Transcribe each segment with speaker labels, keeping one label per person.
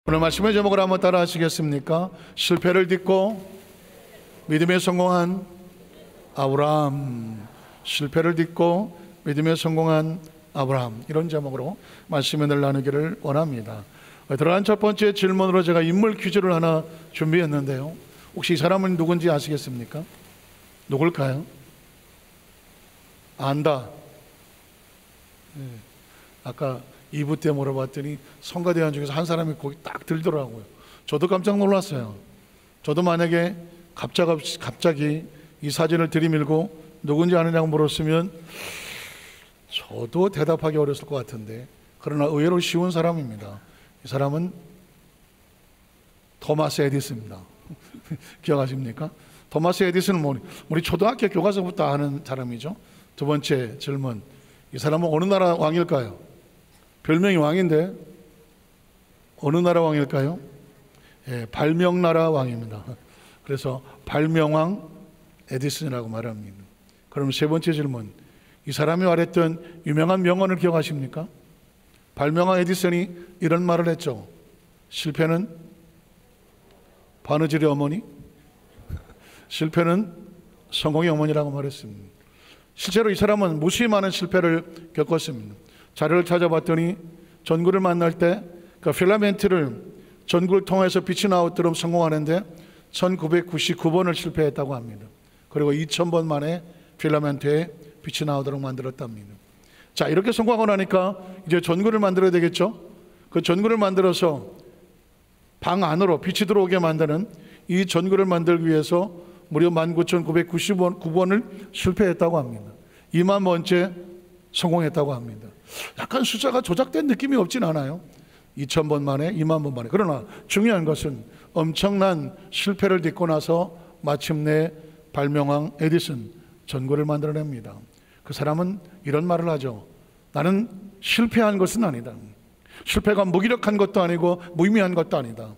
Speaker 1: 오늘 말씀의 제목을 한번 따라 하시겠습니까? 실패를 딛고 믿음에 성공한 아브라함. 실패를 딛고 믿음에 성공한 아브라함. 이런 제목으로 말씀을 나누기를 원합니다. 들어간 첫 번째 질문으로 제가 인물 퀴즈를 하나 준비했는데요, 혹시 이 사람은 누군지 아시겠습니까? 누굴까요? 안다. 아까 2부 때 물어봤더니 성가대원 중에서 한 사람이 거기 딱 들더라고요. 저도 깜짝 놀랐어요. 저도 만약에 갑자기 이 사진을 들이밀고 누군지 아느냐고 물었으면 저도 대답하기 어렸을 것 같은데, 그러나 의외로 쉬운 사람입니다. 이 사람은 토마스 에디슨입니다. 기억하십니까? 토마스 에디슨은 우리 초등학교 교과서부터 아는 사람이죠. 두 번째 질문, 이 사람은 어느 나라 왕일까요? 별명이 왕인데 어느 나라 왕일까요? 발명나라 왕입니다. 그래서 발명왕 에디슨이라고 말합니다. 그럼 세 번째 질문, 이 사람이 말했던 유명한 명언을 기억하십니까? 발명왕 에디슨이 이런 말을 했죠. 실패는 바느질의 어머니, 실패는 성공의 어머니라고 말했습니다. 실제로 이 사람은 무수히 많은 실패를 겪었습니다. 자료를 찾아봤더니 전구를 만날 때 그 필라멘트를 전구를 통해서 빛이 나오도록 성공하는데 1999번을 실패했다고 합니다. 그리고 2000번 만에 필라멘트에 빛이 나오도록 만들었답니다. 자, 이렇게 성공하고 나니까 이제 전구를 만들어야 되겠죠. 그 전구를 만들어서 방 안으로 빛이 들어오게 만드는 이 전구를 만들기 위해서 무려 19,999번을 실패했다고 합니다. 2만 번째 성공했다고 합니다. 약간 숫자가 조작된 느낌이 없진 않아요. 2000번 만에, 2만 번 만에. 그러나 중요한 것은 엄청난 실패를 딛고 나서 마침내 발명왕 에디슨 전구를 만들어냅니다. 그 사람은 이런 말을 하죠. 나는 실패한 것은 아니다. 실패가 무기력한 것도 아니고 무의미한 것도 아니다.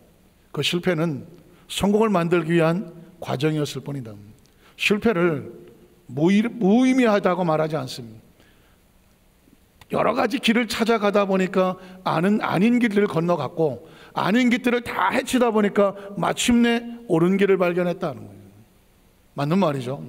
Speaker 1: 그 실패는 성공을 만들기 위한 과정이었을 뿐이다. 실패를 무의미하다고 말하지 않습니다. 여러 가지 길을 찾아가다 보니까 아닌 길을 건너갔고, 아닌 길들을 다 헤치다 보니까 마침내 옳은 길을 발견했다는 거예요. 맞는 말이죠.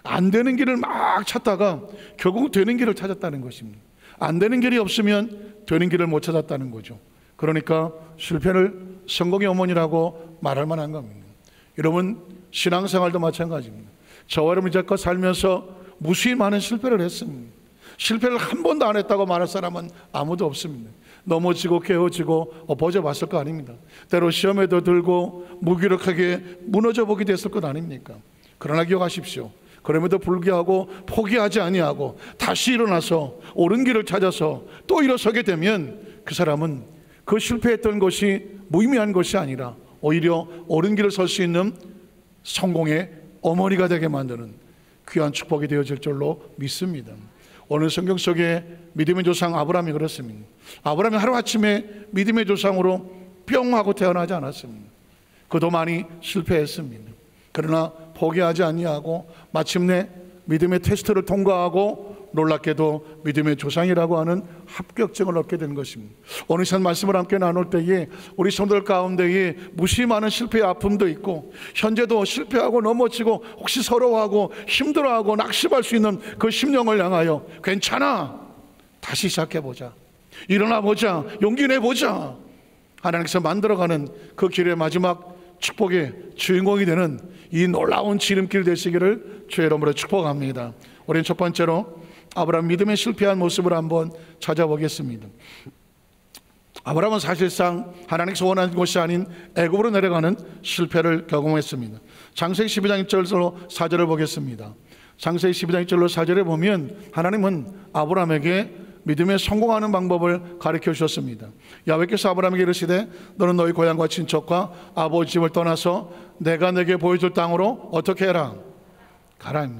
Speaker 1: 안 되는 길을 막 찾다가 결국 되는 길을 찾았다는 것입니다. 안 되는 길이 없으면 되는 길을 못 찾았다는 거죠. 그러니까 실패를 성공의 어머니라고 말할 만한 겁니다. 여러분, 신앙생활도 마찬가지입니다. 저와 여러분 이제껏 살면서 무수히 많은 실패를 했습니다. 실패를 한 번도 안 했다고 말할 사람은 아무도 없습니다. 넘어지고 깨어지고 엎어져 봤을 거 아닙니다. 때로 시험에도 들고 무기력하게 무너져 보기도 했을 것 아닙니까? 그러나 기억하십시오. 그럼에도 불구하고 포기하지 아니하고 다시 일어나서 옳은 길을 찾아서 또 일어서게 되면 그 사람은 그 실패했던 것이 무의미한 것이 아니라 오히려 옳은 길을 설 수 있는 성공의 어머니가 되게 만드는 귀한 축복이 되어질 줄로 믿습니다. 오늘 성경 속에 믿음의 조상 아브라함이 그렇습니다. 아브라함이 하루아침에 믿음의 조상으로 뿅 하고 태어나지 않았습니다. 그도 많이 실패했습니다. 그러나 포기하지 아니하고 마침내 믿음의 테스트를 통과하고 놀랍게도 믿음의 조상이라고 하는 합격증을 얻게 된 것입니다. 오늘 이 말씀을 함께 나눌 때에 우리 성도들 가운데에 무수히 많은 실패의 아픔도 있고, 현재도 실패하고 넘어지고 혹시 서러워하고 힘들어하고 낙심할 수 있는 그 심령을 향하여 괜찮아, 다시 시작해보자, 일어나보자, 용기 내보자, 하나님께서 만들어가는 그 길의 마지막 축복의 주인공이 되는 이 놀라운 지름길 되시기를 주의 이름으로 축복합니다. 우리는 첫 번째로 아브라함 믿음의 실패한 모습을 한번 찾아보겠습니다. 아브라함은 사실상 하나님께서 원하는 곳이 아닌 애굽으로 내려가는 실패를 경험했습니다. 창세기 12장 1절로 4절을 보겠습니다. 창세기 12장 1절로 4절에 보면 하나님은 아브라함에게 믿음에 성공하는 방법을 가르쳐 주셨습니다. 야훼께서 아브라함에게 이르시되 너는 너희 고향과 친척과 아버지 집을 떠나서 내가 내게 보여줄 땅으로 어떻게 해라? 가라.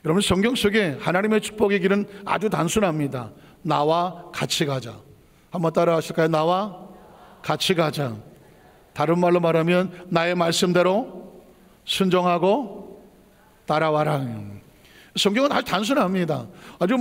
Speaker 1: 여러분, 성경 속에 하나님의 축복의 길은 아주 단순합니다. 나와 같이 가자. 한번 따라 하실까요? 나와 같이 가자. 다른 말로 말하면 나의 말씀대로 순종하고 따라와라. 성경은 아주 단순합니다. 아주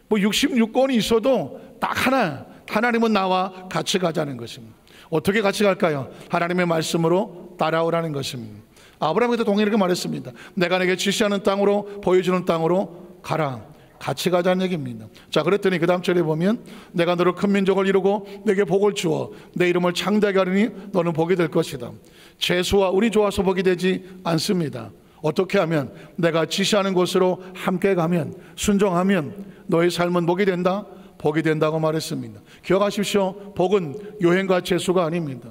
Speaker 1: 66권이 있어도 딱 하나, 하나님은 나와 같이 가자는 것입니다. 어떻게 같이 갈까요? 하나님의 말씀으로 따라오라는 것입니다. 아브라함에게도 동일하게 이렇게 말했습니다. 내가 내게 지시하는 땅으로, 보여주는 땅으로 가라. 같이 가자는 얘기입니다. 자, 그랬더니 그 다음 절에 보면 내가 너를 큰 민족을 이루고 내게 복을 주어 내 이름을 창대하게 하리니 너는 복이 될 것이다. 재수와 운이 좋아서 복이 되지 않습니다. 어떻게 하면? 내가 지시하는 곳으로 함께 가면, 순종하면 너의 삶은 복이 된다? 복이 된다고 말했습니다. 기억하십시오. 복은 요행과 재수가 아닙니다.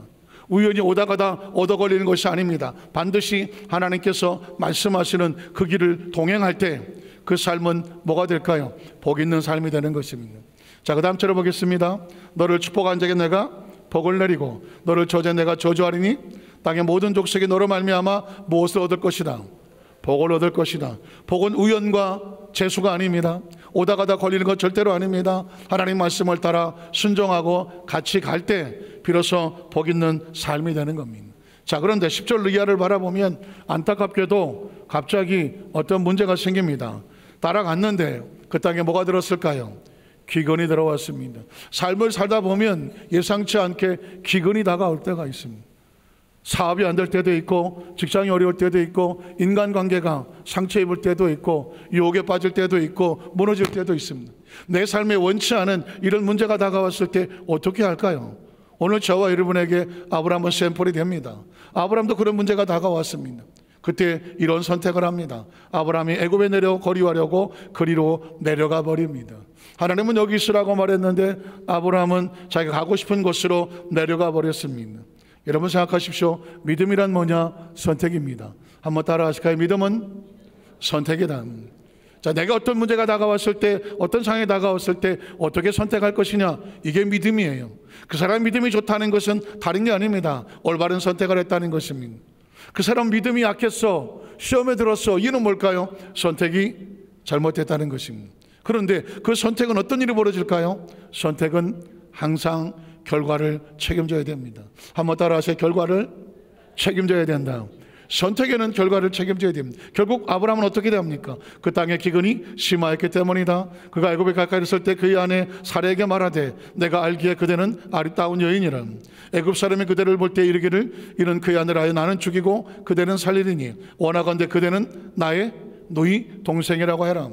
Speaker 1: 우연히 오다 가다 얻어 걸리는 것이 아닙니다. 반드시 하나님께서 말씀하시는 그 길을 동행할 때 그 삶은 뭐가 될까요? 복 있는 삶이 되는 것입니다. 자, 그 다음 절을 보겠습니다. 너를 축복한 자에게 내가 복을 내리고 너를 저주한 내가 저주하리니 땅의 모든 족속이 너로 말미암아 무엇을 얻을 것이다? 복을 얻을 것이다. 복은 우연과 재수가 아닙니다. 오다 가다 걸리는 것 절대로 아닙니다. 하나님 말씀을 따라 순종하고 같이 갈 때 비로소 복 있는 삶이 되는 겁니다. 자, 그런데 10절 이하를 바라보면 안타깝게도 갑자기 어떤 문제가 생깁니다. 따라갔는데 그 땅에 뭐가 들었을까요? 기근이 들어왔습니다. 삶을 살다 보면 예상치 않게 기근이 다가올 때가 있습니다. 사업이 안 될 때도 있고, 직장이 어려울 때도 있고, 인간관계가 상처 입을 때도 있고, 유혹에 빠질 때도 있고, 무너질 때도 있습니다. 내 삶에 원치 않은 이런 문제가 다가왔을 때 어떻게 할까요? 오늘 저와 여러분에게 아브라함은 샘플이 됩니다. 아브라함도 그런 문제가 다가왔습니다. 그때 이런 선택을 합니다. 아브라함이 애굽에 내려 거류하려고 그리로 내려가 버립니다. 하나님은 여기 있으라고 말했는데 아브라함은 자기가 가고 싶은 곳으로 내려가 버렸습니다. 여러분 생각하십시오. 믿음이란 뭐냐? 선택입니다. 한번 따라 하실까요? 믿음은 선택이다. 자, 내가 어떤 문제가 다가왔을 때, 어떤 상황이 다가왔을 때 어떻게 선택할 것이냐? 이게 믿음이에요. 그 사람 믿음이 좋다는 것은 다른 게 아닙니다. 올바른 선택을 했다는 것입니다. 그 사람 믿음이 약했어, 시험에 들었어, 이는 뭘까요? 선택이 잘못됐다는 것입니다. 그런데 그 선택은 어떤 일이 벌어질까요? 선택은 항상 결과를 책임져야 됩니다. 한번 따라하세요. 결과를 책임져야 된다. 선택에는 결과를 책임져야 됩니다. 결국 아브라함은 어떻게 됩니까? 그 땅의 기근이 심하였기 때문이다. 그가 애굽에 가까이 있을 때 그의 아내 사라에게 말하되 내가 알기에 그대는 아리따운 여인이라. 애굽 사람이 그대를 볼 때 이르기를 이는 그의 아내라 하여 나는 죽이고 그대는 살리리니 원하건대 그대는 나의 누이 동생이라고 해라.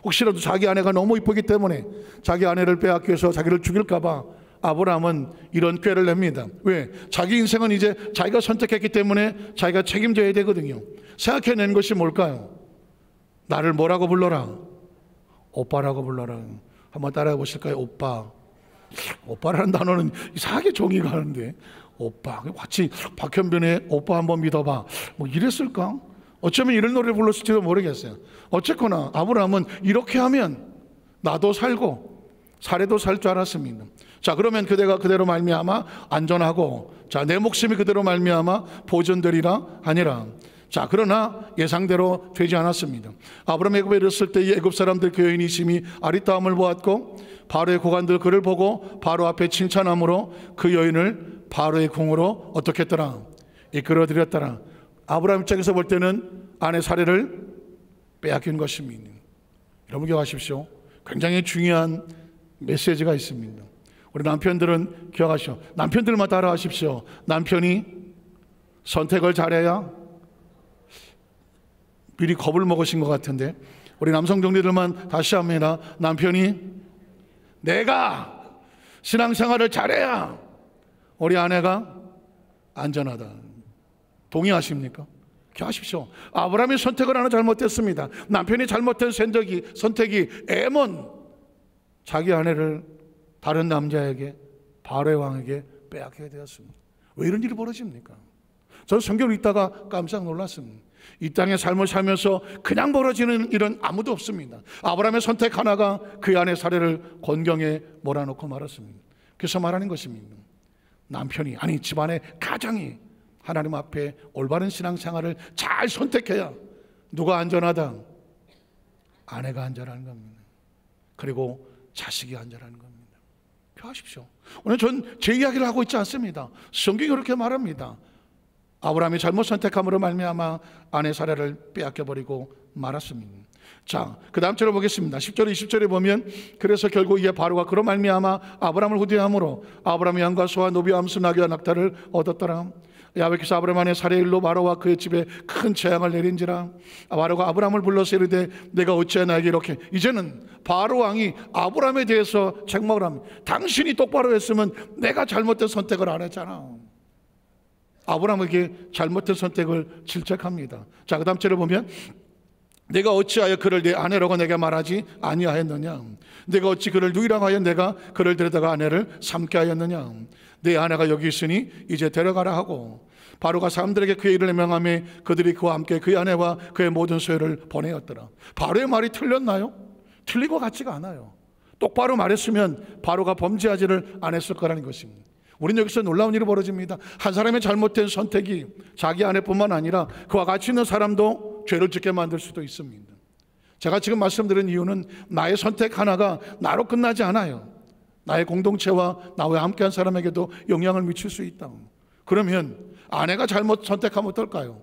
Speaker 1: 혹시라도 자기 아내가 너무 이쁘기 때문에 자기 아내를 빼앗겨서 자기를 죽일까 봐 아브라함은 이런 꾀를 냅니다. 왜? 자기 인생은 이제 자기가 선택했기 때문에 자기가 책임져야 되거든요. 생각해낸 것이 뭘까요? 나를 뭐라고 불러라? 오빠라고 불러라. 한번 따라해 보실까요? 오빠. 오빠라는 단어는 이상하게 종이 가는데, 오빠. 마치 박현빈의 오빠 한번 믿어봐, 뭐 이랬을까? 어쩌면 이런 노래를 불렀을지도 모르겠어요. 어쨌거나 아브라함은 이렇게 하면 나도 살고 사례도 살 줄 알았습니다. 자, 그러면 그대가 그대로 말미암아 안전하고, 자, 내 목숨이 그대로 말미암아 보존되리라 하니라. 자, 그러나 예상대로 되지 않았습니다. 아브라함 애굽에 이르렀을 때 이 애굽 사람들 그 여인이 심히 아리따움을 보았고 바로의 고관들 그를 보고 바로 앞에 칭찬함으로 그 여인을 바로의 궁으로 어떻게 했더라? 이끌어들였더라. 아브라함 입장에서 볼 때는 아내 사례를 빼앗긴 것입니다. 여러분 기억하십시오. 굉장히 중요한 메시지가 있습니다. 우리 남편들은 기억하시오. 남편들만 따라하십시오. 남편이 선택을 잘해야, 미리 겁을 먹으신 것 같은데 우리 남성 정리들만 다시 합니다. 남편이 내가 신앙생활을 잘해야 우리 아내가 안전하다. 동의하십니까? 기억하십시오. 아브라함이 선택을 하나 잘못했습니다. 남편이 잘못된 선택이 애먼 자기 아내를 다른 남자에게, 바로의 왕에게 빼앗게 되었습니다. 왜 이런 일이 벌어집니까? 저는 성경을 읽다가 깜짝 놀랐습니다. 이 땅의 삶을 살면서 그냥 벌어지는 일은 아무도 없습니다. 아브라함의 선택 하나가 그의 아내 사례를 곤경에 몰아넣고 말았습니다. 그래서 말하는 것입니다. 남편이, 아니 집안의 가정이 하나님 앞에 올바른 신앙생활을 잘 선택해야 누가 안전하다? 아내가 안전한 겁니다. 그리고 자식이 안전한 겁니다. 표하십시오. 오늘 전 제 이야기를 하고 있지 않습니다. 성경이 그렇게 말합니다. 아브라함이 잘못 선택함으로 말미암아 아내 사례를 빼앗겨버리고 말았습니다. 자, 그 다음 절을 보겠습니다. 10절 20절에 보면 그래서 결국 이에 바로가 그로 말미암아 아브라함을 후대함으로 아브라함이 양과 소와 노비와 암수 나귀와 낙타를 얻었더라. 야훼께서 아브라함 안에 살해 일로 바로와 그의 집에 큰 재앙을 내린지라. 바로가 아브라함을 불러서 이르되 내가 어찌하여 나에게 이렇게. 이제는 바로 왕이 아브라함에 대해서 책망을 합니다. 당신이 똑바로 했으면 내가 잘못된 선택을 안 했잖아. 아브라함에게 잘못된 선택을 질책합니다. 자, 그 다음 절을 보면 내가 어찌하여 그를 내 아내라고 내게 말하지 아니하였느냐. 내가 어찌 그를 누이라고 하여 내가 그를 데려다가 아내를 삼게 하였느냐. 내 아내가 여기 있으니 이제 데려가라 하고 바로가 사람들에게 그의 일을 명하며 그들이 그와 함께 그의 아내와 그의 모든 소유를 보내었더라. 바로의 말이 틀렸나요? 틀린 것 같지가 않아요. 똑바로 말했으면 바로가 범죄하지를 않았을 거라는 것입니다. 우리는 여기서 놀라운 일이 벌어집니다. 한 사람의 잘못된 선택이 자기 아내뿐만 아니라 그와 같이 있는 사람도 죄를 짓게 만들 수도 있습니다. 제가 지금 말씀드린 이유는 나의 선택 하나가 나로 끝나지 않아요. 나의 공동체와 나와 함께한 사람에게도 영향을 미칠 수 있다. 그러면 아내가 잘못 선택하면 어떨까요?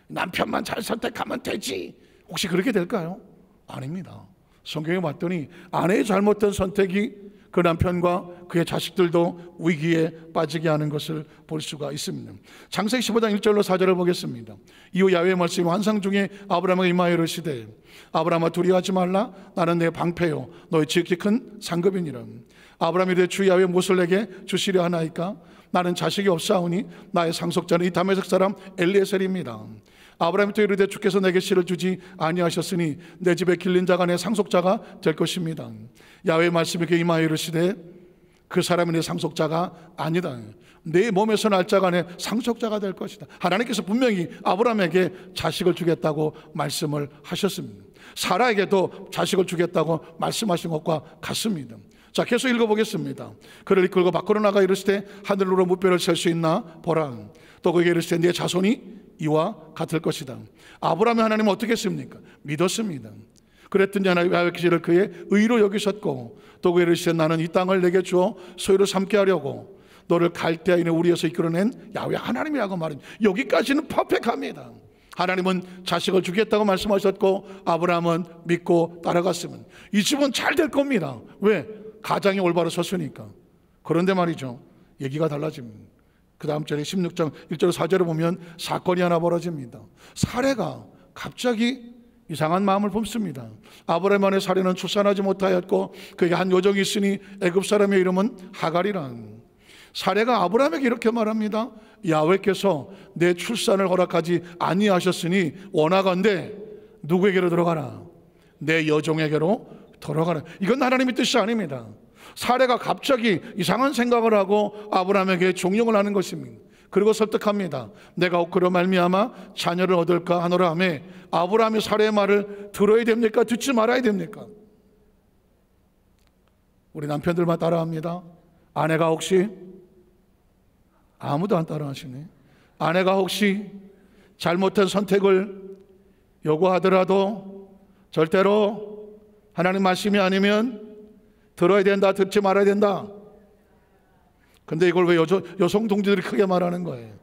Speaker 1: 남편만 잘 선택하면 되지. 혹시 그렇게 될까요? 아닙니다. 성경에 봤더니 아내의 잘못된 선택이 그 남편과 그의 자식들도 위기에 빠지게 하는 것을 볼 수가 있습니다. 창세기 15장 1절로 4절을 보겠습니다. 이후 야훼의 말씀이 환상 중에 아브라함에게 임하여 이르시되 아브라함아 두려워하지 말라. 나는 내 방패요 너희 지극히 큰 상급이니라. 아브라함이 이르되 주 야훼 무엇을 내게 주시려 하나이까. 나는 자식이 없사오니 나의 상속자는 이 다메섹 사람 엘리에셀입니다. 아브라함이 또 이르되 주께서 내게 씨를 주지 아니하셨으니 내 집에 길린 자가 내 상속자가 될 것입니다. 야훼의 말씀이 그에게 임하여 이르시되 그 사람이 내 상속자가 아니다. 내 몸에서 날 자가 내 상속자가 될 것이다. 하나님께서 분명히 아브라함에게 자식을 주겠다고 말씀을 하셨습니다. 사라에게도 자식을 주겠다고 말씀하신 것과 같습니다. 자, 계속 읽어보겠습니다. 그를 이끌고 밖으로 나가 이르시되 하늘로 무뼈를 셀 수 있나 보라. 또 그에게 이르시되 네 자손이 이와 같을 것이다. 아브라함의 하나님은 어떻게 했습니까? 믿었습니다. 그랬더니 야훼께서 그의 의로 여기셨고 또 그에게 이르시되 나는 이 땅을 내게 주어 소유로 삼게 하려고 너를 갈대아인의 우리에서 이끌어낸 야훼 하나님이라고 말합니다. 여기까지는 퍼펙트합니다. 하나님은 자식을 주겠다고 말씀하셨고 아브라함은 믿고 따라갔으면 이 집은 잘 될 겁니다. 왜? 가장이 올바로 섰으니까. 그런데 말이죠, 얘기가 달라집니다. 그 다음 절에 16장 1절 4절을 보면 사건이 하나 벌어집니다. 사레가 갑자기 이상한 마음을 품습니다. 아브라함 안에 사레는 출산하지 못하였고 그에게 한 요정이 있으니 애굽 사람의 이름은 하갈이란. 사레가 아브라함에게 이렇게 말합니다. 야훼께서 내 출산을 허락하지 아니하셨으니 원하건대 누구에게로 들어가라? 내 여종에게로 들어가라. 이건 하나님의 뜻이 아닙니다. 사레가 갑자기 이상한 생각을 하고 아브라함에게 종용을 하는 것입니다. 그리고 설득합니다. 내가 그로 말미암아 자녀를 얻을까 하노라 하며 아브라함이 사레의 말을 들어야 됩니까? 듣지 말아야 됩니까? 우리 남편들만 따라합니다. 아내가 혹시 아무도 안 따라하시네. 아내가 혹시 잘못된 선택을 요구하더라도 절대로 하나님 말씀이 아니면 들어야 된다, 듣지 말아야 된다. 근데 이걸 왜 여성 동지들이 크게 말하는 거예요?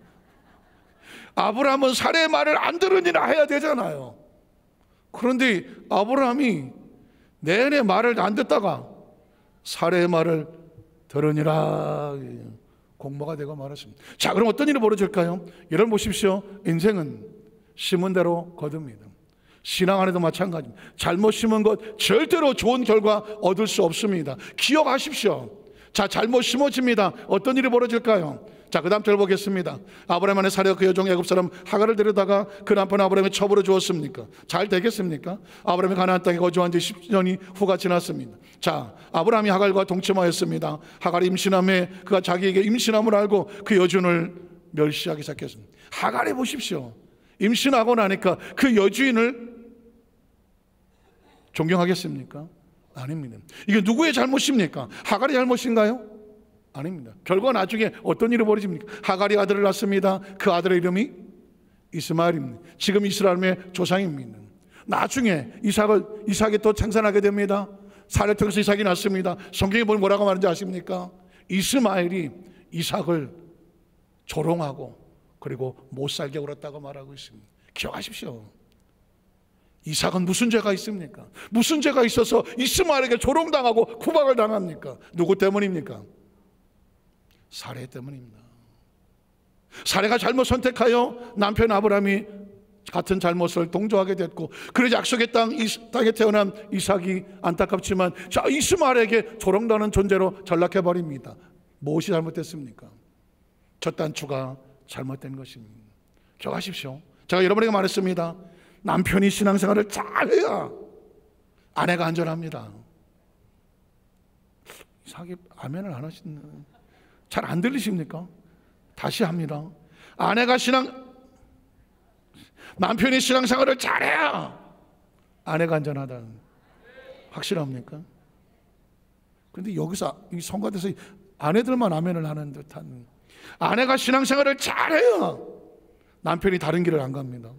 Speaker 1: 아브라함은 사레의 말을 안 들으니라 해야 되잖아요. 그런데 아브라함이 내내 말을 안 듣다가 사레의 말을 들으니라 공모가 되고 말았습니다. 자, 그럼 어떤 일이 벌어질까요? 여러분 보십시오. 인생은 심은 대로 거둡니다. 신앙 안에도 마찬가지입니다. 잘못 심은 것 절대로 좋은 결과 얻을 수 없습니다. 기억하십시오. 자, 잘못 심어집니다. 어떤 일이 벌어질까요? 자, 그 다음 절 보겠습니다. 아브라함 안에 사레가 그 여종 애굽 사람 하갈을 데려다가 그 남편 아브라함의 첩으로 주었습니까? 잘 되겠습니까? 아브라함이 가나안 땅에 거주한 지 10년이 후가 지났습니다. 자, 아브라함이 하갈과 동침하였습니다. 하갈이 임신함에 그가 자기에게 임신함을 알고 그 여종을 멸시하기 시작했습니다. 하갈에 보십시오. 임신하고 나니까 그 여주인을 존경하겠습니까? 아닙니다. 이게 누구의 잘못입니까? 하갈의 잘못인가요? 아닙니다. 결과 나중에 어떤 일이 벌어집니까? 하갈이 아들을 낳습니다. 그 아들의 이름이 이스마엘입니다. 지금 이스라엘의 조상입니다. 나중에 이삭이 또 생산하게 됩니다. 사례를 통해서 이삭이 낳습니다. 성경에 보면 뭐라고 말하는지 아십니까? 이스마엘이 이삭을 조롱하고 그리고 못 살게 굴었다고 말하고 있습니다. 기억하십시오. 이삭은 무슨 죄가 있습니까? 무슨 죄가 있어서 이스마엘에게 조롱당하고 구박을 당합니까? 누구 때문입니까? 사레 때문입니다. 사레가 잘못 선택하여 남편 아브라함이 같은 잘못을 동조하게 됐고, 그래서 약속의 땅에 태어난 이삭이 안타깝지만 자 이스마엘에게 조롱당하는 존재로 전락해버립니다. 무엇이 잘못됐습니까? 첫 단추가 잘못된 것입니다. 기억하십시오. 제가 여러분에게 말했습니다. 남편이 신앙생활을 잘해야 아내가 안전합니다. 이삭이 아멘을 안 하시는, 잘 안 들리십니까? 다시 합니다. 남편이 신앙생활을 잘해야 아내가 안전하다. 확실합니까? 그런데 여기서 이 성가대에서 아내들만 아멘을 하는 듯한, 아내가 신앙생활을 잘해야 남편이 다른 길을 안 갑니다.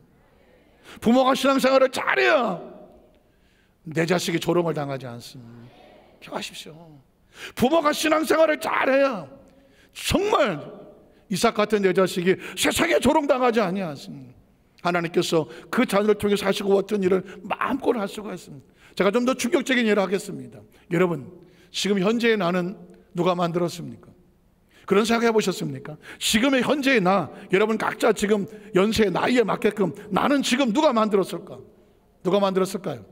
Speaker 1: 부모가 신앙생활을 잘해야 내 자식이 조롱을 당하지 않습니다. 기억하십시오. 부모가 신앙생활을 잘해야 정말 이삭 같은 내 자식이 세상에 조롱당하지 아니하십니다. 하나님께서 그 자녀를 통해서 하시고 어떤 일을 마음껏 할 수가 있습니다. 제가 좀 더 충격적인 예를 하겠습니다. 여러분, 지금 현재의 나는 누가 만들었습니까? 그런 생각해 보셨습니까? 지금의 현재의 나, 여러분 각자 지금 연세의 나이에 맞게끔 나는 지금 누가 만들었을까? 누가 만들었을까요?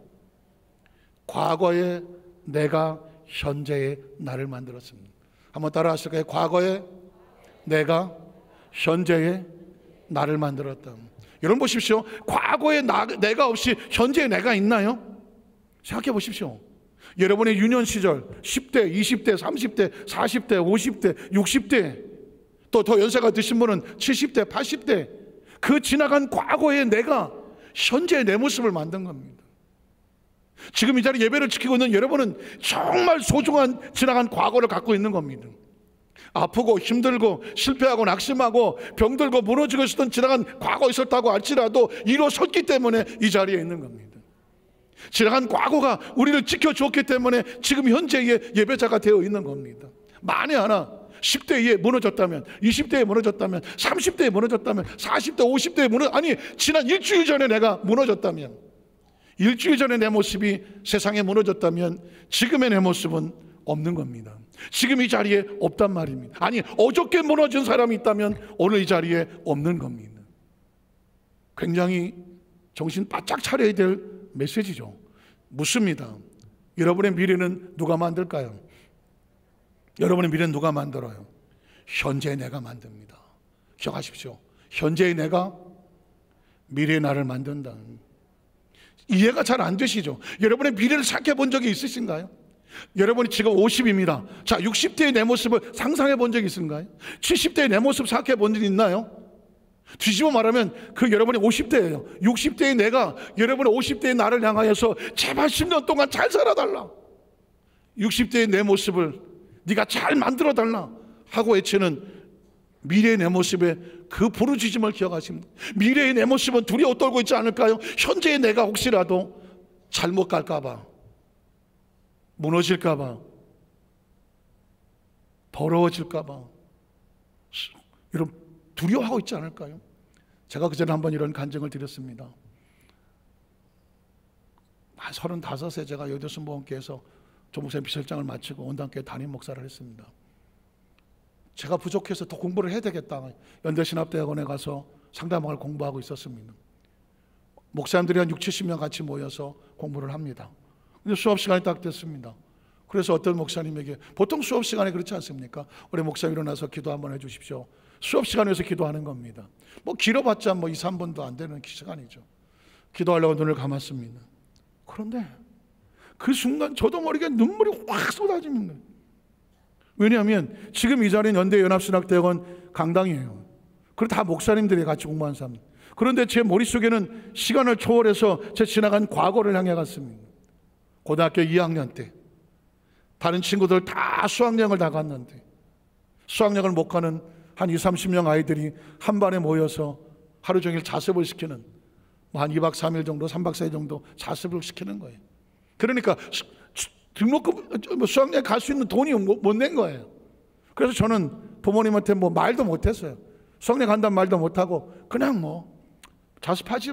Speaker 1: 과거에 내가 현재의 나를 만들었습니다. 한번 따라 하실까요? 과거에 내가 현재의 나를 만들었다. 여러분 보십시오. 과거에 내가 없이 현재의 내가 있나요? 생각해 보십시오. 여러분의 유년 시절 10대, 20대, 30대, 40대, 50대, 60대, 또 더 연세가 드신 분은 70대, 80대, 그 지나간 과거의 내가 현재의 내 모습을 만든 겁니다. 지금 이 자리 예배를 지키고 있는 여러분은 정말 소중한 지나간 과거를 갖고 있는 겁니다. 아프고 힘들고 실패하고 낙심하고 병들고 무너지고 있었던 지나간 과거 있었다고 할지라도 일어섰기 때문에 이 자리에 있는 겁니다. 지나간 과거가 우리를 지켜주었기 때문에 지금 현재의 예배자가 되어 있는 겁니다. 만에 하나 10대에 무너졌다면, 20대에 무너졌다면, 30대에 무너졌다면, 40대, 50대에 아니 지난 일주일 전에 내가 무너졌다면, 일주일 전에 내 모습이 세상에 무너졌다면 지금의 내 모습은 없는 겁니다. 지금 이 자리에 없단 말입니다. 아니 어저께 무너진 사람이 있다면 오늘 이 자리에 없는 겁니다. 굉장히 정신 바짝 차려야 될 메시지죠. 묻습니다. 여러분의 미래는 누가 만들까요? 여러분의 미래는 누가 만들어요? 현재의 내가 만듭니다. 기억하십시오. 현재의 내가 미래의 나를 만든다. 이해가 잘 안 되시죠? 여러분의 미래를 생각해 본 적이 있으신가요? 여러분이 지금 50입니다. 자, 60대의 내 모습을 상상해 본 적이 있은가요? 70대의 내 모습 생각해 본 적이 있나요? 뒤집어 말하면 그 여러분이 50대예요. 60대의 내가 여러분의 50대의 나를 향하여서 제발 10년 동안 잘 살아달라, 60대의 내 모습을 네가 잘 만들어달라 하고 외치는 미래의 내 모습의 그 부르짖음을 기억하십니다. 미래의 내 모습은 두려워 떨고 있지 않을까요? 현재의 내가 혹시라도 잘못 갈까봐, 무너질까봐, 더러워질까봐 여러분 두려워하고 있지 않을까요? 제가 그전에 한번 이런 간증을 드렸습니다. 한 35세 제가 여교순복음교회에서 조목사님 비서실장을 마치고 온당교회 담임 목사를 했습니다. 제가 부족해서 더 공부를 해야 되겠다, 연대신합대학원에 가서 상담학을 공부하고 있었습니다. 목사님들이 한 60, 70명 같이 모여서 공부를 합니다. 근데 수업 시간이 딱 됐습니다. 그래서 어떤 목사님에게, 보통 수업 시간에 그렇지 않습니까? 우리 목사님 일어나서 기도 한번 해주십시오. 수업 시간에서 기도하는 겁니다. 뭐 길어봤자 2, 3분도 안 되는 시간이죠. 기도하려고 눈을 감았습니다. 그런데 그 순간 저도 모르게 눈물이 확 쏟아집니다. 왜냐하면 지금 이 자리는 연대연합신학대학원 강당이에요. 그리고 다 목사님들이 같이 공부한 사람. 그런데 제 머릿속에는 시간을 초월해서 제 지나간 과거를 향해 갔습니다. 고등학교 2학년 때 다른 친구들 다 수학여행을 다 갔는데 수학여행을 못 가는 한 20, 30명 아이들이 한 반에 모여서 하루 종일 자습을 시키는, 한 2박 3일 정도, 3박 4일 정도 자습을 시키는 거예요. 그러니까 등록금 수학여행 갈 수 있는 돈이 못 낸 거예요. 그래서 저는 부모님한테 말도 못했어요. 수학여행 간다는 말도 못하고 그냥 자습하지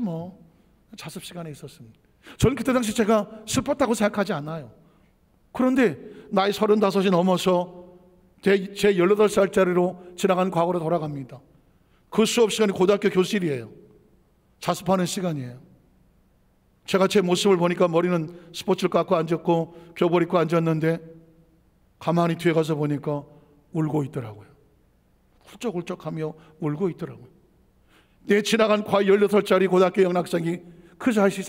Speaker 1: 자습 시간에 있었습니다. 저는 그때 당시 제가 슬펐다고 생각하지 않아요. 그런데 나이 35이 넘어서 제 18살짜리로 지나간 과거로 돌아갑니다. 그 수업 시간이 고등학교 교실이에요. 자습하는 시간이에요. 제가 제 모습을 보니까 머리는 스포츠를 깎고 앉았고 교복 입고 앉았는데 가만히 뒤에 가서 보니까 울고 있더라고요. 훌쩍훌쩍하며 울고 있더라고요. 내 지나간 18살짜리 고등학교 여학생이 그 자식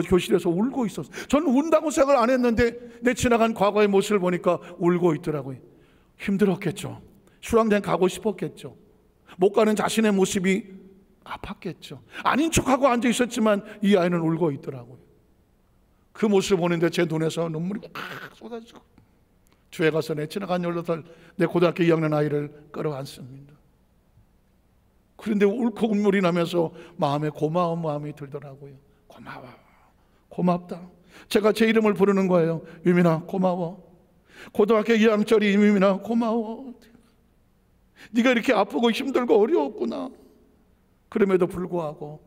Speaker 1: 교실에서 울고 있었어요. 저는 운다고 생각을 안 했는데 내 지나간 과거의 모습을 보니까 울고 있더라고요. 힘들었겠죠. 수강장 가고 싶었겠죠. 못 가는 자신의 모습이 아팠겠죠. 아닌 척하고 앉아 있었지만 이 아이는 울고 있더라고요. 그 모습을 보는데 제 눈에서 눈물이 막 쏟아지고 뒤에 가서 내 지나간 18살 내 고등학교 2학년 아이를 끌어안습니다. 그런데 울컥 눈물이 나면서 마음에 고마운 마음이 들더라고요. 고마워, 고맙다. 제가 제 이름을 부르는 거예요. 유민아 고마워. 고등학교 2학년짜리 유민아 고마워. 네가 이렇게 아프고 힘들고 어려웠구나. 그럼에도 불구하고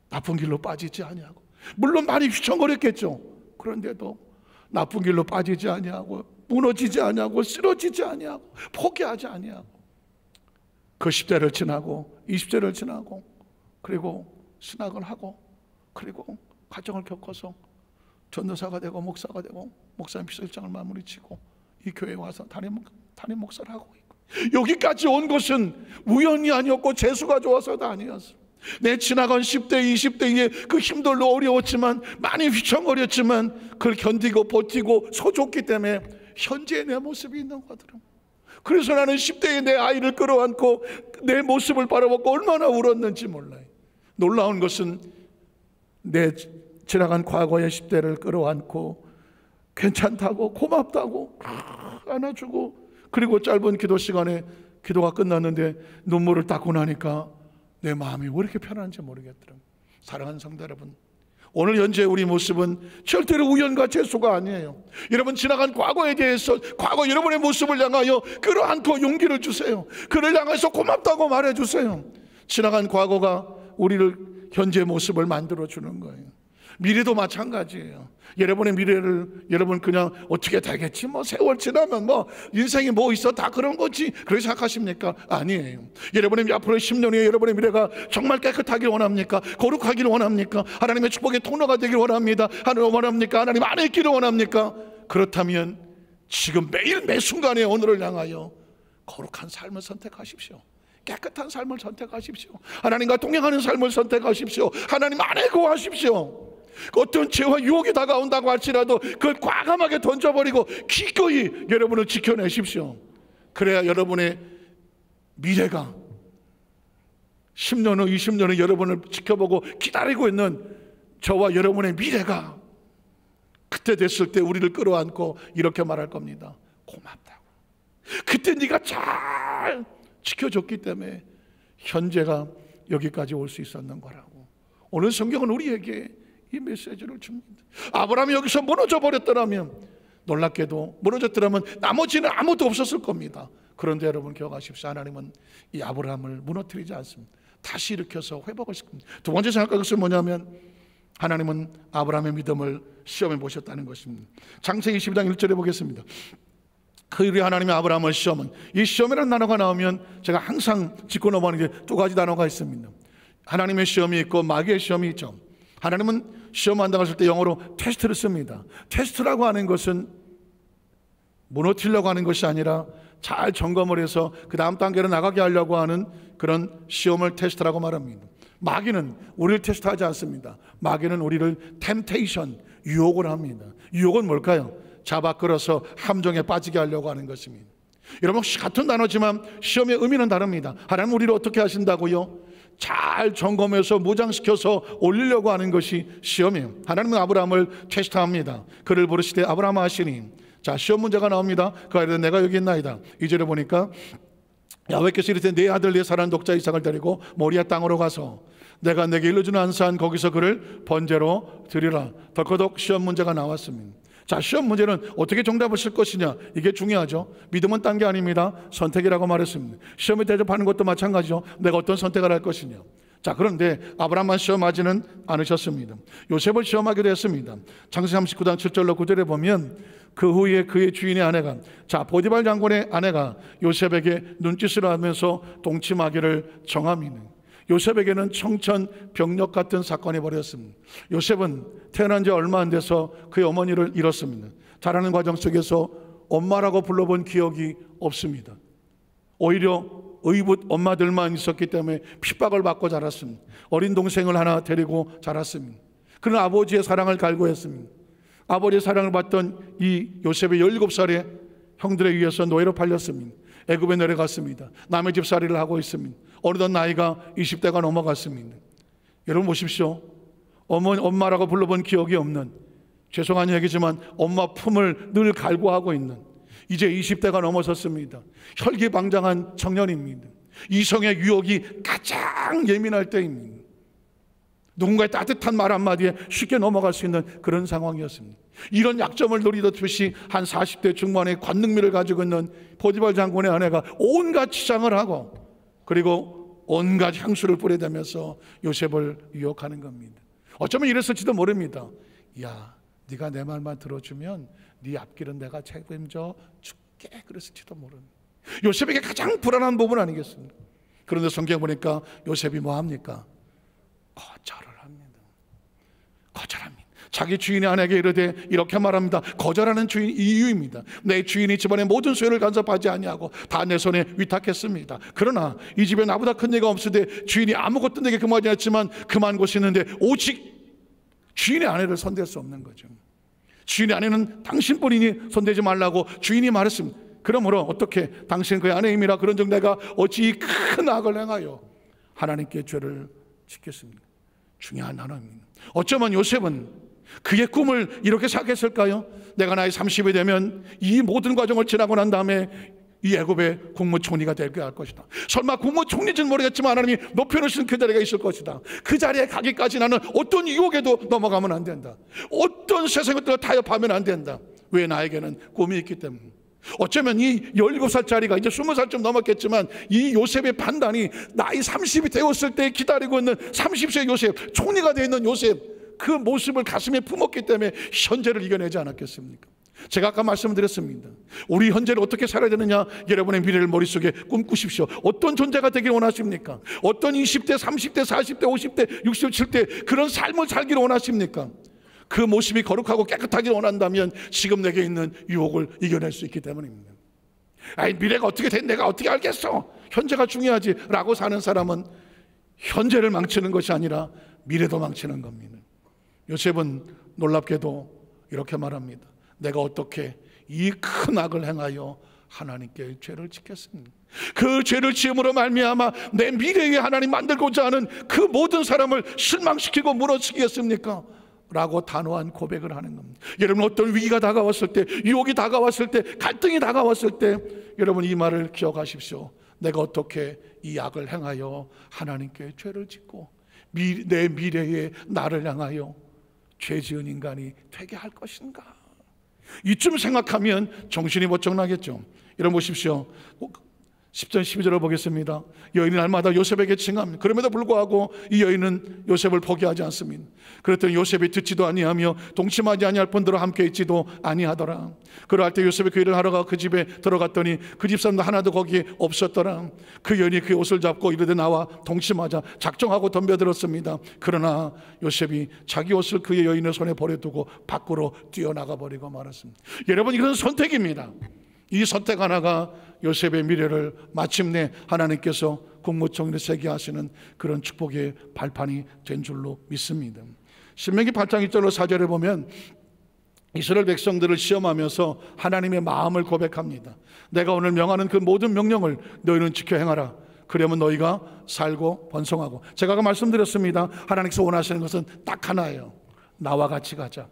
Speaker 1: 나쁜 길로 빠지지 아니하고, 물론 많이 휘청거렸겠죠. 그런데도 나쁜 길로 빠지지 아니하고, 무너지지 아니하고, 쓰러지지 아니하고, 포기하지 아니하고, 그 10대를 지나고 20대를 지나고 그리고 신학을 하고 그리고 과정을 겪어서 전도사가 되고 목사가 되고 목사님 비서실장을 마무리 치고 이 교회에 와서 담임 목사를 하고 있고, 여기까지 온 것은 우연이 아니었고 재수가 좋아서도 아니었어. 내 지나간 10대 20대의 그 힘들고 어려웠지만 많이 휘청거렸지만 그걸 견디고 버티고 서줬기 때문에 현재의 내 모습이 있는 거더라고요. 그래서 나는 10대에 내 아이를 끌어안고 내 모습을 바라보고 얼마나 울었는지 몰라요. 놀라운 것은 내 지나간 과거의 10대를 끌어안고 괜찮다고 고맙다고 안아주고, 그리고 짧은 기도 시간에 기도가 끝났는데 눈물을 닦고 나니까 내 마음이 왜 이렇게 편한지 모르겠더라고요. 사랑하는 성도 여러분, 오늘 현재 우리 모습은 절대로 우연과 재수가 아니에요. 여러분 지나간 과거에 대해서 과거 여러분의 모습을 향하여 끌어안고 용기를 주세요. 그를 향해서 고맙다고 말해주세요. 지나간 과거가 우리를 현재 모습을 만들어주는 거예요. 미래도 마찬가지예요. 여러분의 미래를 여러분 그냥 어떻게 되겠지, 뭐 세월 지나면 뭐 인생이 뭐 있어, 다 그런 거지, 그렇게 생각하십니까? 아니에요. 여러분의 앞으로 10년 후에 여러분의 미래가 정말 깨끗하길 원합니까? 거룩하길 원합니까? 하나님의 축복의 통로가 되길 원합니다. 하나님 원합니까? 하나님 안에 있기를 원합니까? 그렇다면 지금 매일 매 순간에 오늘을 향하여 거룩한 삶을 선택하십시오. 깨끗한 삶을 선택하십시오. 하나님과 동행하는 삶을 선택하십시오. 하나님 안에 거하십시오. 어떤 죄와 유혹이 다가온다고 할지라도 그걸 과감하게 던져버리고 기꺼이 여러분을 지켜내십시오. 그래야 여러분의 미래가 10년 후 20년 후 여러분을 지켜보고 기다리고 있는 저와 여러분의 미래가 그때 됐을 때 우리를 끌어안고 이렇게 말할 겁니다. 고맙다고. 그때 네가 잘 지켜줬기 때문에 현재가 여기까지 올 수 있었는 거라고. 오늘 성경은 우리에게 이 메시지를 줍니다. 아브라함이 여기서 무너져 버렸더라면, 놀랍게도 무너졌더라면 나머지는 아무도 없었을 겁니다. 그런데 여러분 기억하십시오. 하나님은 이 아브라함을 무너뜨리지 않습니다. 다시 일으켜서 회복을 시킵니다. 두 번째 생각할 것은 뭐냐면 하나님은 아브라함의 믿음을 시험해 보셨다는 것입니다. 창세기 22장 1절에 보겠습니다. 그 일이 하나님의 아브라함을 시험은, 이 시험이라는 단어가 나오면 제가 항상 짚고 넘어가는 게 두 가지 단어가 있습니다. 하나님의 시험이 있고 마귀의 시험이 있죠. 하나님은 시험한다고 했을 때 영어로 테스트를 씁니다. 테스트라고 하는 것은 무너뜨리려고 하는 것이 아니라 잘 점검을 해서 그 다음 단계로 나가게 하려고 하는 그런 시험을 테스트라고 말합니다. 마귀는 우리를 테스트하지 않습니다. 마귀는 우리를 템테이션, 유혹을 합니다. 유혹은 뭘까요? 잡아 끌어서 함정에 빠지게 하려고 하는 것입니다. 여러분 같은 단어지만 시험의 의미는 다릅니다. 하나님 우리를 어떻게 하신다고요? 잘 점검해서 무장시켜서 올리려고 하는 것이 시험이에요. 하나님은 아브라함을 테스트합니다. 그를 부르시되 아브라함아 하시니, 자 시험 문제가 나옵니다. 그 아이를 내가 여기 있나이다. 2절에 보니까 야훼께서 이르되 내 아들 내 사랑하는 독자 이삭을 데리고 모리아 땅으로 가서 내가 내게 일러주는 안산 거기서 그를 번제로 드리라. 덜커덕 시험 문제가 나왔습니다. 자 시험 문제는 어떻게 정답을 쓸 것이냐, 이게 중요하죠. 믿음은 딴 게 아닙니다. 선택이라고 말했습니다. 시험에 대접하는 것도 마찬가지죠. 내가 어떤 선택을 할 것이냐. 자, 그런데 아브라함만 시험하지는 않으셨습니다. 요셉을 시험하게 됐습니다. 창세기 39장 7절로 9절에 보면 그 후에 그의 주인의 아내가, 자, 보디발 장군의 아내가 요셉에게 눈짓을 하면서 동침하기를 정함이니, 요셉에게는 청천벽력 같은 사건이 벌어졌습니다. 요셉은 태어난 지 얼마 안 돼서 그의 어머니를 잃었습니다. 자라는 과정 속에서 엄마라고 불러본 기억이 없습니다. 오히려 의붓 엄마들만 있었기 때문에 핍박을 받고 자랐습니다. 어린 동생을 하나 데리고 자랐습니다. 그는 아버지의 사랑을 갈구했습니다. 아버지의 사랑을 받던 이 요셉의 17살의 형들에 의해서 노예로 팔렸습니다. 애굽에 내려갔습니다. 남의 집살이를 하고 있습니다. 어느덧 나이가 20대가 넘어갔습니다. 여러분 보십시오. 엄마라고 불러본 기억이 없는, 죄송한 얘기지만 엄마 품을 늘 갈구하고 있는, 이제 20대가 넘어섰습니다. 혈기방장한 청년입니다. 이성의 유혹이 가장 예민할 때입니다. 누군가의 따뜻한 말 한마디에 쉽게 넘어갈 수 있는 그런 상황이었습니다. 이런 약점을 노리듯이 한 40대 중반의 관능미를 가지고 있는 보디발 장군의 아내가 온갖 치장을 하고, 그리고 온갖 향수를 뿌려대면서 요셉을 유혹하는 겁니다. 어쩌면 이랬을지도 모릅니다. 야, 네가 내 말만 들어주면 네 앞길은 내가 책임져 줄게, 그랬을지도 모릅니다. 요셉에게 가장 불안한 부분 아니겠습니까? 그런데 성경 보니까 요셉이 뭐 합니까? 거절을 합니다. 거절합니다. 자기 주인의 아내에게 이르되 이렇게 말합니다. 거절하는 주인 이유입니다. 내 주인이 집안의 모든 소유를 간섭하지 아니하고 다 내 손에 위탁했습니다. 그러나 이 집에 나보다 큰 예가 없으되 주인이 아무것도 내게 금하지 않았지만 금한 곳이 있는데 오직 주인의 아내를 손댈 수 없는 거죠. 주인의 아내는 당신뿐이니 손대지 말라고 주인이 말했습니다. 그러므로 어떻게 당신 그의 아내임이라 그런즉 내가 어찌 이 큰 악을 행하여 하나님께 죄를 짓겠습니까? 중요한 단어입니다. 어쩌면 요셉은 그의 꿈을 이렇게 생각했을까요? 내가 나이 30이 되면 이 모든 과정을 지나고 난 다음에 이 애굽의 국무총리가 되게 할 것이다. 설마 국무총리인지는 모르겠지만 하나님이 높여놓으신 그 자리가 있을 것이다. 그 자리에 가기까지 나는 어떤 유혹에도 넘어가면 안 된다. 어떤 세상의 것들을 타협하면 안 된다. 왜? 나에게는 꿈이 있기 때문에. 어쩌면 이 17살짜리가 이제 20살쯤 넘었겠지만 이 요셉의 판단이 나이 30이 되었을 때 기다리고 있는 30세 요셉, 총리가 되어 있는 요셉, 그 모습을 가슴에 품었기 때문에 현재를 이겨내지 않았겠습니까? 제가 아까 말씀드렸습니다. 우리 현재를 어떻게 살아야 되느냐? 여러분의 미래를 머릿속에 꿈꾸십시오. 어떤 존재가 되길 원하십니까? 어떤 20대, 30대, 40대, 50대, 67대 그런 삶을 살기를 원하십니까? 그 모습이 거룩하고 깨끗하길 원한다면 지금 내게 있는 유혹을 이겨낼 수 있기 때문입니다. 아니, 미래가 어떻게 된 내가 어떻게 알겠어? 현재가 중요하지 라고 사는 사람은 현재를 망치는 것이 아니라 미래도 망치는 겁니다. 요셉은 놀랍게도 이렇게 말합니다. 내가 어떻게 이 큰 악을 행하여 하나님께 죄를 짓겠습니까? 그 죄를 지음으로 말미암아 내 미래에 하나님 만들고자 하는 그 모든 사람을 실망시키고 무너뜨리겠습니까? 라고 단호한 고백을 하는 겁니다. 여러분, 어떤 위기가 다가왔을 때, 유혹이 다가왔을 때, 갈등이 다가왔을 때 여러분 이 말을 기억하십시오. 내가 어떻게 이 악을 행하여 하나님께 죄를 짓고 내 미래에 나를 향하여 죄 지은 인간이 되게 할 것인가? 이쯤 생각하면 정신이 번쩍 나겠죠. 여러분 보십시오. 10절 12절을 보겠습니다. 여인이 날마다 요셉에게 칭합니다. 그럼에도 불구하고 이 여인은 요셉을 포기하지 않습니다. 그랬더니 요셉이 듣지도 아니하며 동침하지 아니할 뿐더러 함께 있지도 아니하더라. 그러할 때 요셉이 그 일을 하러 가 그 집에 들어갔더니 그 집사람도 하나도 거기에 없었더라. 그 여인이 그의 옷을 잡고 이르되 나와 동침하자 작정하고 덤벼들었습니다. 그러나 요셉이 자기 옷을 그의 여인의 손에 버려두고 밖으로 뛰어나가 버리고 말았습니다. 여러분, 이건 선택입니다. 이 선택 하나가 요셉의 미래를 마침내 하나님께서 국무총리를 세게 하시는 그런 축복의 발판이 된 줄로 믿습니다. 신명기 8장 1절로 4절에 보면 이스라엘 백성들을 시험하면서 하나님의 마음을 고백합니다. 내가 오늘 명하는 그 모든 명령을 너희는 지켜 행하라. 그러면 너희가 살고 번성하고. 제가 아까 말씀드렸습니다. 하나님께서 원하시는 것은 딱 하나예요. 나와 같이 가자.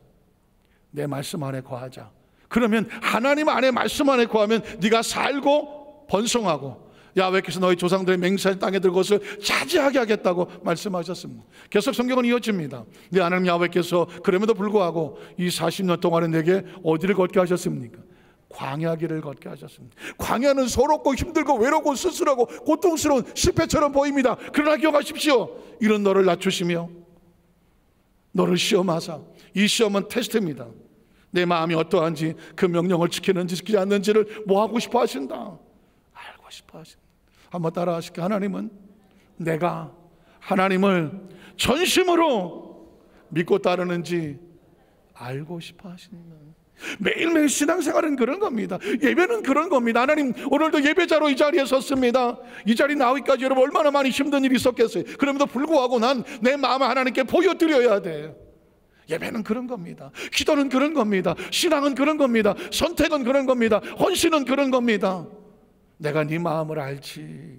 Speaker 1: 내 말씀 안에 거하자. 그러면 하나님 안에 말씀 안에 거하면 네가 살고 번성하고 야훼께서 너희 조상들의 맹세한 땅에 들 것을 차지하게 하겠다고 말씀하셨습니다. 계속 성경은 이어집니다. 네 하나님 야훼께서 그럼에도 불구하고 이 40년 동안에 내게 어디를 걷게 하셨습니까? 광야길을 걷게 하셨습니다. 광야는 서럽고 힘들고 외롭고 쓸쓸하고 고통스러운 실패처럼 보입니다. 그러나 기억하십시오. 이런 너를 낮추시며 너를 시험하사, 이 시험은 테스트입니다. 내 마음이 어떠한지, 그 명령을 지키는지 지키지 않는지를 뭐 하고 싶어 하신다. 알고 싶어 하신다. 한번 따라 하실게요. 하나님은 내가 하나님을 전심으로 믿고 따르는지 알고 싶어 하신다. 매일매일 신앙생활은 그런 겁니다. 예배는 그런 겁니다. 하나님, 오늘도 예배자로 이 자리에 섰습니다. 이 자리 나오기까지 여러분 얼마나 많이 힘든 일이 있었겠어요. 그럼에도 불구하고 난 내 마음을 하나님께 보여드려야 돼요. 예배는 그런 겁니다. 기도는 그런 겁니다. 신앙은 그런 겁니다. 선택은 그런 겁니다. 헌신은 그런 겁니다. 내가 네 마음을 알지.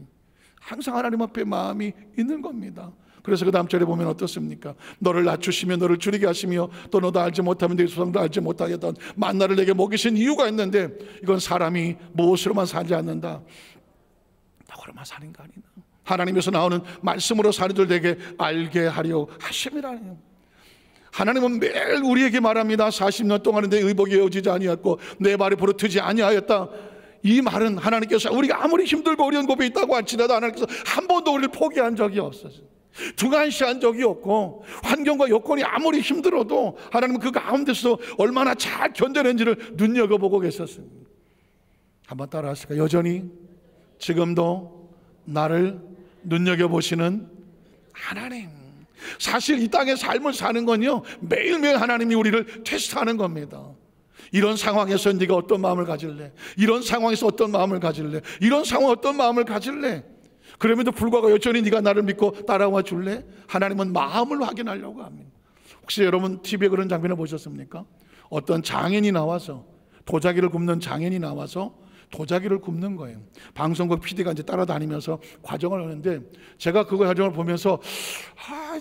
Speaker 1: 항상 하나님 앞에 마음이 있는 겁니다. 그래서 그 다음 절에 보면 어떻습니까? 너를 낮추시며 너를 줄이게 하시며 또 너도 알지 못하면 네 조상도 알지 못하게 하던 만나를 내게 먹이신 이유가 있는데, 이건 사람이 무엇으로만 살지 않는다, 너로만 사는 거 아니나. 하나님에서 나오는 말씀으로 사는 줄 내게 알게 하려 하심이라니요. 하나님은 매일 우리에게 말합니다. 40년 동안 내 의복이 에어지지 아니하였고 내 발이 부르트지 아니하였다. 이 말은 하나님께서 우리가 아무리 힘들고 어려운 곳에 있다고 할지라도 하나님께서 한 번도 우리를 포기한 적이 없어요. 등한시한 적이 없고, 환경과 여건이 아무리 힘들어도 하나님은 그 가운데서 얼마나 잘 견뎌낸지를 눈여겨보고 계셨습니다. 한번 따라 하실까요? 여전히 지금도 나를 눈여겨보시는 하나님. 사실 이 땅의 삶을 사는 건요, 매일매일 하나님이 우리를 테스트하는 겁니다. 이런 상황에서 네가 어떤 마음을 가질래? 이런 상황에서 어떤 마음을 가질래? 이런 상황에 어떤 마음을 가질래? 그럼에도 불구하고 여전히 네가 나를 믿고 따라와 줄래? 하나님은 마음을 확인하려고 합니다. 혹시 여러분 TV에 그런 장면을 보셨습니까? 어떤 장인이 나와서, 도자기를 굽는 장인이 나와서 도자기를 굽는 거예요. 방송국 PD가 이제 따라다니면서 과정을 하는데, 제가 그 과정을 보면서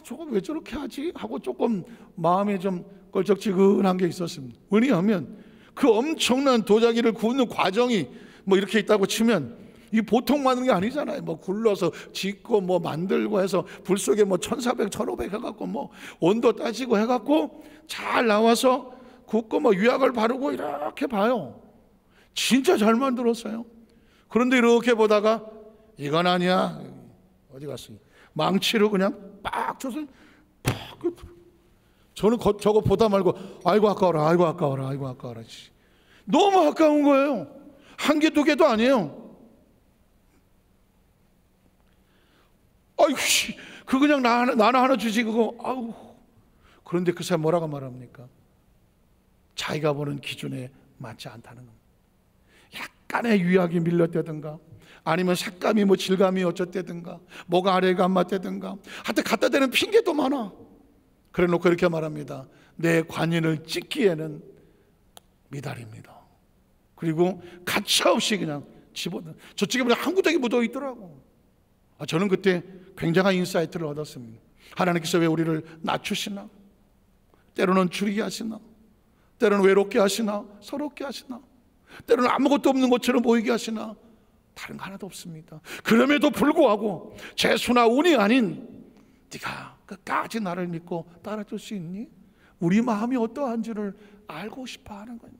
Speaker 1: 저거 왜 저렇게 하지? 하고 조금 마음에 좀 껄쩍지근한 게 있었습니다. 왜냐하면 그 엄청난 도자기를 굽는 과정이 뭐 이렇게 있다고 치면 이 보통 만든 게 아니잖아요. 뭐 굴러서 짓고 뭐 만들고 해서 불 속에 뭐 1400, 1500 해갖고 뭐 온도 따지고 해갖고 잘 나와서 굽고 뭐 유약을 바르고 이렇게 봐요. 진짜 잘 만들었어요. 그런데 이렇게 보다가 이건 아니야. 어디 갔어? 망치로 그냥 빡 쳐서 팍. 저는 저거 보다 말고 아이고 아까워라, 아이고 아까워라, 아이고 아까워라. 너무 아까운 거예요. 한 개, 두 개도 아니에요. 아이고, 그 그냥 나 하나 주지 그거. 아우. 그런데 그 사람 뭐라고 말합니까? 자기가 보는 기준에 맞지 않다는 겁니다. 약간의 유약이 밀렸다든가, 아니면 색감이 뭐 질감이 어쩌다든가, 뭐가 아래가 안 맞다든가, 하여튼 갖다 대는 핑계도 많아. 그래 놓고 이렇게 말합니다. 내 관인을 찢기에는 미달입니다. 그리고 가차없이 그냥 집어넣어. 저쪽에 보면 한 구덩이 묻어 있더라고. 저는 그때 굉장한 인사이트를 얻었습니다. 하나님께서 왜 우리를 낮추시나? 때로는 줄이게 하시나? 때로는 외롭게 하시나? 서럽게 하시나? 때로는 아무것도 없는 것처럼 보이게 하시나? 다른 거 하나도 없습니다. 그럼에도 불구하고 재수나 운이 아닌 네가 끝까지 나를 믿고 따라줄 수 있니? 우리 마음이 어떠한지를 알고 싶어 하는 거예요.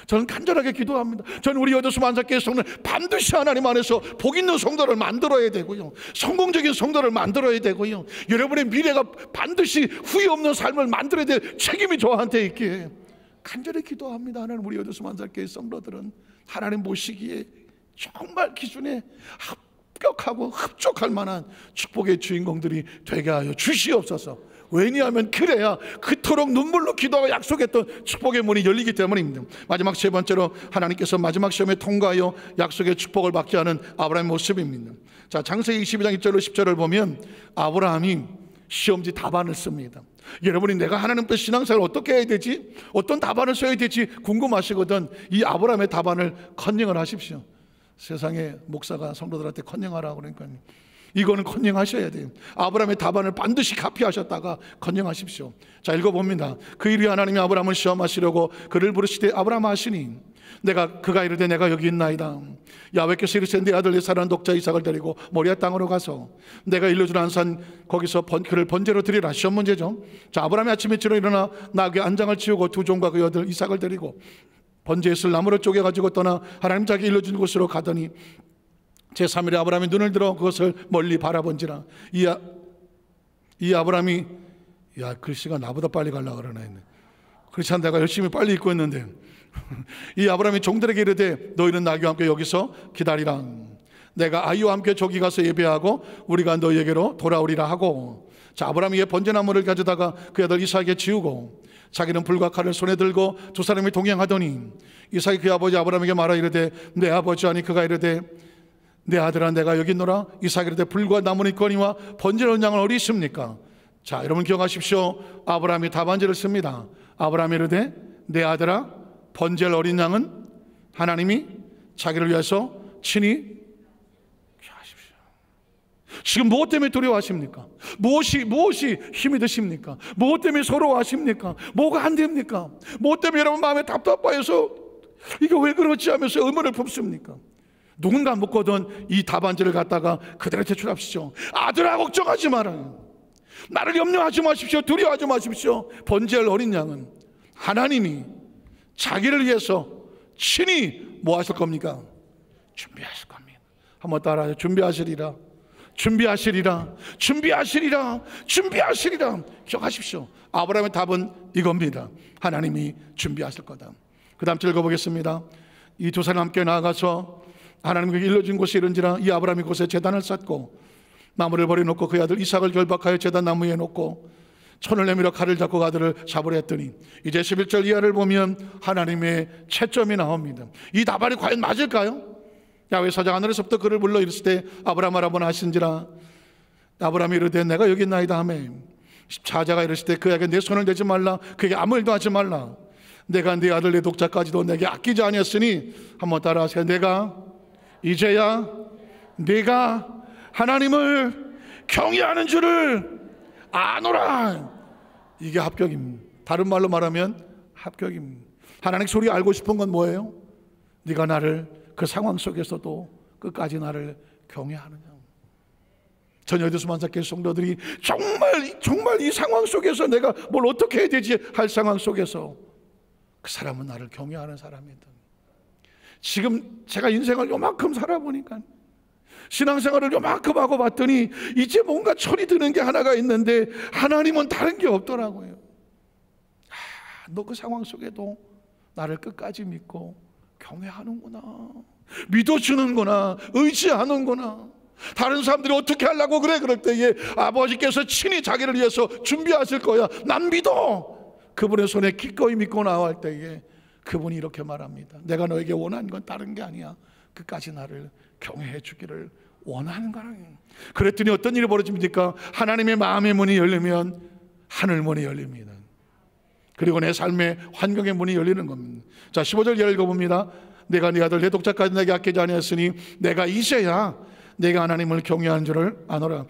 Speaker 1: 저는 간절하게 기도합니다. 저는 우리 여도수 만삭교회 성도는 반드시 하나님 안에서 복 있는 성도를 만들어야 되고요, 성공적인 성도를 만들어야 되고요, 여러분의 미래가 반드시 후회 없는 삶을 만들어야 될 책임이 저한테 있기에 간절히 기도합니다. 하나님, 우리 여도수 만삭교회 성도들은 하나님 보시기에 정말 기준에 합격하고 흡족할 만한 축복의 주인공들이 되게 하여 주시옵소서. 왜냐하면 그래야 그토록 눈물로 기도하고 약속했던 축복의 문이 열리기 때문입니다. 마지막 세 번째로 하나님께서 마지막 시험에 통과하여 약속의 축복을 받게 하는 아브라함의 모습입니다. 자, 창세기 22장 1절로 10절을 보면 아브라함이 시험지 답안을 씁니다. 여러분이 내가 하나님 앞에 신앙생활을 어떻게 해야 되지? 어떤 답안을 써야 되지? 궁금하시거든. 이 아브라함의 답안을 컨닝을 하십시오. 세상에 목사가 성도들한테 컨닝하라고 그러니까 이거는 컨닝하셔야 돼요. 아브라함의 답안을 반드시 카피하셨다가 컨닝하십시오. 자, 읽어봅니다. 그 일이 하나님이 아브라함을 시험하시려고 그를 부르시되 아브라함 하시니 그가 이르되 내가 여기 있나이다. 야훼께서 이르시되 내 아들 내 사랑하는 독자 이삭을 데리고 모리아 땅으로 가서 내가 일러주는 산 거기서 그를 번제로 드리라. 시험 문제죠. 자, 아브라함이 아침에 일어나 나귀 안장을 치우고 두 종과 그 아들 이삭을 데리고 번제에 쓸 나무를 쪼개가지고 떠나 하나님 자기 일러준 곳으로 가더니 제3일에 아브라함이 눈을 들어 그것을 멀리 바라본지라. 이 아브라함이, 야, 글씨가 나보다 빨리 가려고 그러나 했네. 그렇지 않아, 내가 열심히 빨리 읽고 있는데. 이 아브라함이 종들에게 이르되 너희는 나귀와 함께 여기서 기다리라. 내가 아이와 함께 저기 가서 예배하고 우리가 너희에게로 돌아오리라 하고. 자, 아브라함이 번제나무를 가져다가 그 아들 이삭에게 지우고 자기는 불과 칼을 손에 들고 두 사람이 동행하더니 이삭이 그 아버지 아브라함에게 말하 이르되 내 아버지 하니 그가 이르되 내 아들아 내가 여기 있노라. 이삭이 이르되 불과 나무는 있거니와 번제를 얻는 양은 어디 있습니까? 자, 여러분 기억하십시오. 아브라함이 답안지를 씁니다. 아브라함이 이르되 내 아들아 번제를 어린 양은 하나님이 자기를 위해서 친히 하십시오. 지금 무엇 때문에 두려워하십니까? 무엇이 힘이 드십니까? 무엇 때문에 서러워하십니까? 뭐가 안 됩니까? 무엇 때문에 여러분 마음에 답답해서 이게 왜 그렇지 하면서 의문을 품습니까? 누군가 묻거든 이 답안지를 갖다가 그대로 제출합시오. 아들아 걱정하지 말아요. 나를 염려하지 마십시오. 두려워하지 마십시오. 번제할 어린 양은 하나님이 자기를 위해서 친히 뭐 하실 겁니까? 준비하실 겁니다. 한번 따라하세요. 준비하시리라. 준비하시리라. 준비하시리라. 준비하시리라. 기억하십시오. 아브라함의 답은 이겁니다. 하나님이 준비하실 거다. 그 다음 절 읽어보겠습니다. 이 두 사람 함께 나아가서 하나님께 일러준 곳이 이른지라. 이 아브라함이 곳에 제단을 쌓고 나무를 버려놓고 그 아들 이삭을 결박하여 제단 나무에 놓고 손을 내밀어 칼을 잡고 아들을 잡으려 했더니 이제 11절 이하를 보면 하나님의 채점이 나옵니다. 이 답안이 과연 맞을까요? 야훼 사장 하늘에서부터 그를 불러 이르실 때 아브라함 알아보나 하신지라. 아브라함이 이르되 내가 여기 있나이다 하매 자자가 이르실 때 그에게 내 손을 대지 말라. 그에게 아무 일도 하지 말라. 내가 네 아들 내 독자까지도 내게 아끼지 아니했으니 한번 따라하세요. 내가 이제야 네가 하나님을 경외하는 줄을 아노라. 이게 합격입니다. 다른 말로 말하면 합격입니다. 하나님 소리 알고 싶은 건 뭐예요? 네가 나를 그 상황 속에서도 끝까지 나를 경외하느냐. 전여대 수만사교회 성도들이 정말 이 상황 속에서 내가 뭘 어떻게 해야 되지 할 상황 속에서 그 사람은 나를 경외하는 사람이다. 지금 제가 인생을 요만큼 살아보니까 신앙생활을 요만큼 하고 봤더니 이제 뭔가 철이 드는 게 하나가 있는데 하나님은 다른 게 없더라고요. 너 그 상황 속에도 나를 끝까지 믿고 경외하는구나, 믿어주는구나, 의지하는구나. 다른 사람들이 어떻게 하려고 그래 그럴 때에 아버지께서 친히 자기를 위해서 준비하실 거야. 난 믿어. 그분의 손에 기꺼이 믿고 나갈 때에 그분이 이렇게 말합니다. 내가 너에게 원하는 건 다른 게 아니야. 끝까지 나를 경외해 주기를 원하는 거라. 그랬더니 어떤 일이 벌어집니까? 하나님의 마음의 문이 열리면 하늘 문이 열립니다. 그리고 내 삶의 환경의 문이 열리는 겁니다. 자, 15절 읽어봅니다. 내가 네 아들 내 독자까지 내게 아끼지 아니하였으니 내가 이제야 내가 하나님을 경외하는 줄을 아노라.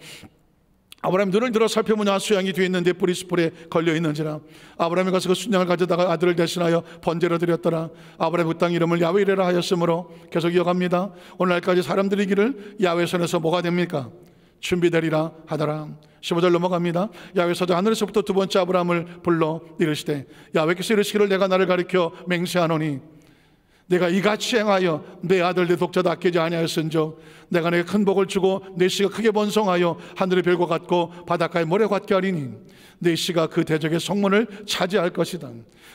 Speaker 1: 아브라함이 눈을 들어 살펴보니 수양이 뒤에 있는데 뿔이 수풀에 걸려 있는지라. 아브라함이 가서 그 순양을 가져다가 아들을 대신하여 번제로 드렸더라. 아브라함이 그 땅 이름을 야훼이라 하였으므로 계속 이어갑니다. 오늘날까지 사람들이 이기를 야훼 손에서 뭐가 됩니까? 준비되리라 하더라. 15절 넘어갑니다. 야훼 사장 하늘에서부터 두 번째 아브라함을 불러 이르시되 야훼께서 이르시기를 내가 나를 가리켜 맹세하노니 내가 이같이 행하여 내 아들 내 독자도 아끼지 아니하였은즉 내가 내게 큰 복을 주고 내 씨가 크게 번성하여 하늘의 별과 같고 바닷가의 모래 같게 하리니 내 씨가 그 대적의 성문을 차지할 것이다.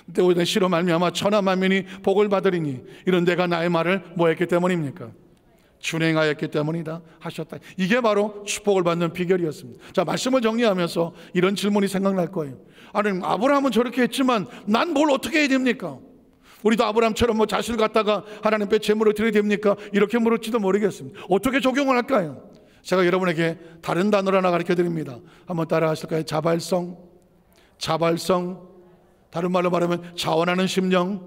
Speaker 1: 내 씨로 말미암아 천하 만민이 복을 받으리니 이런 내가 나의 말을 뭐 했기 때문입니까? 준행하였기 때문이다 하셨다. 이게 바로 축복을 받는 비결이었습니다. 자, 말씀을 정리하면서 이런 질문이 생각날 거예요. 아니, 아브라함은 저렇게 했지만 난 뭘 어떻게 해야 됩니까? 우리도 아브라함처럼 뭐 자식을 갖다가 하나님께 제물을 드려야 됩니까? 이렇게 물을지도 모르겠습니다. 어떻게 적용을 할까요? 제가 여러분에게 다른 단어를 하나 가르쳐 드립니다. 한번 따라 하실까요? 자발성. 다른 말로 말하면 자원하는 심령입니다.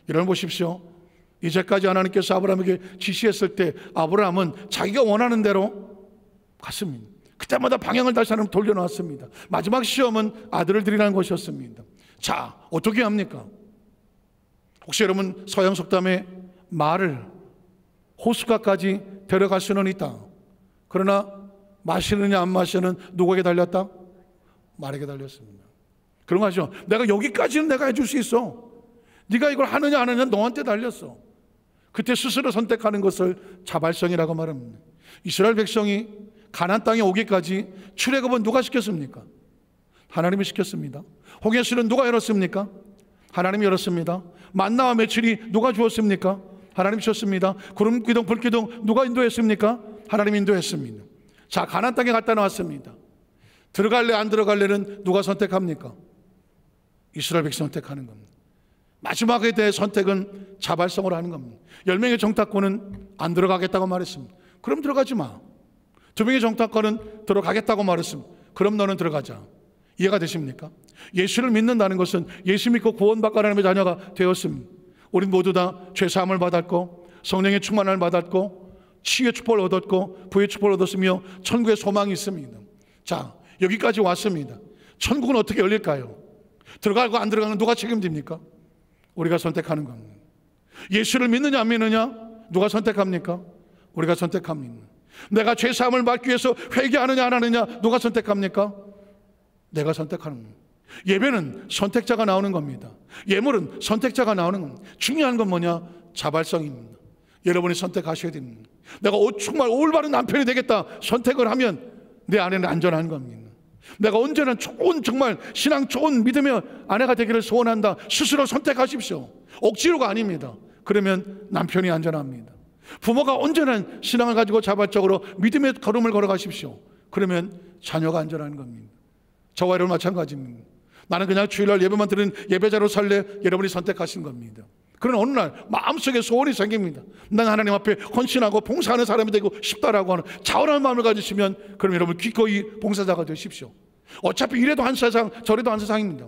Speaker 1: 여러분 보십시오. 이제까지 하나님께서 아브라함에게 지시했을 때 아브라함은 자기가 원하는 대로 갔습니다. 그때마다 방향을 다시 하나님 돌려놨습니다. 마지막 시험은 아들을 드리라는 것이었습니다. 자, 어떻게 합니까? 혹시 여러분 서양 속담에 말을 호숫가까지 데려갈 수는 있다. 그러나 마시느냐 안 마시는 누구에게 달렸다? 말에게 달렸습니다. 그런 거 하죠. 내가 여기까지는 내가 해줄 수 있어. 네가 이걸 하느냐 안 하느냐 너한테 달렸어. 그때 스스로 선택하는 것을 자발성이라고 말합니다. 이스라엘 백성이 가나안 땅에 오기까지 출애굽은 누가 시켰습니까? 하나님이 시켰습니다. 홍해수는 누가 열었습니까? 하나님이 열었습니다. 만나와 메추리 누가 주었습니까? 하나님이 주셨습니다. 구름 기둥 불 기둥 누가 인도했습니까? 하나님이 인도했습니다. 자, 가나안 땅에 갔다 나왔습니다. 들어갈래 안 들어갈래는 누가 선택합니까? 이스라엘 백성 선택하는 겁니다. 마지막에 대해 선택은 자발성으로 하는 겁니다. 10명의 정탐꾼은 안 들어가겠다고 말했습니다. 그럼 들어가지 마. 2명의 정탐꾼은 들어가겠다고 말했습니다. 그럼 너는 들어가자. 이해가 되십니까? 예수를 믿는다는 것은 예수 믿고 구원받고 하나님의 자녀가 되었습니다. 우린 모두 다 죄사함을 받았고 성령의 충만함을 받았고 치유의 축복을 얻었고 부의 축복을 얻었으며 천국의 소망이 있습니다. 자, 여기까지 왔습니다. 천국은 어떻게 열릴까요? 들어가고 안 들어가는 누가 책임집니까? 우리가 선택하는 겁니다. 예수를 믿느냐 안 믿느냐 누가 선택합니까? 우리가 선택합니다. 내가 죄사함을 받기 위해서 회개하느냐 안 하느냐 누가 선택합니까? 내가 선택하는 겁니다. 예배는 선택자가 나오는 겁니다. 예물은 선택자가 나오는 겁니다. 중요한 건 뭐냐? 자발성입니다. 여러분이 선택하셔야 됩니다. 내가 정말 올바른 남편이 되겠다 선택을 하면 내 아내는 안전한 겁니다. 내가 언제나 좋은 정말 신앙 좋은 믿음의 아내가 되기를 소원한다. 스스로 선택하십시오. 억지로가 아닙니다. 그러면 남편이 안전합니다. 부모가 언제나 신앙을 가지고 자발적으로 믿음의 걸음을 걸어가십시오. 그러면 자녀가 안전한 겁니다. 저와 여러분 마찬가지입니다. 나는 그냥 주일날 예배만 드리는 예배자로 살래. 여러분이 선택하신 겁니다. 그러나 어느 날 마음속에 소원이 생깁니다. 난 하나님 앞에 헌신하고 봉사하는 사람이 되고 싶다라고 하는 자원한 마음을 가지시면 그럼 여러분 기꺼이 봉사자가 되십시오. 어차피 이래도 한 세상 저래도 한 세상입니다.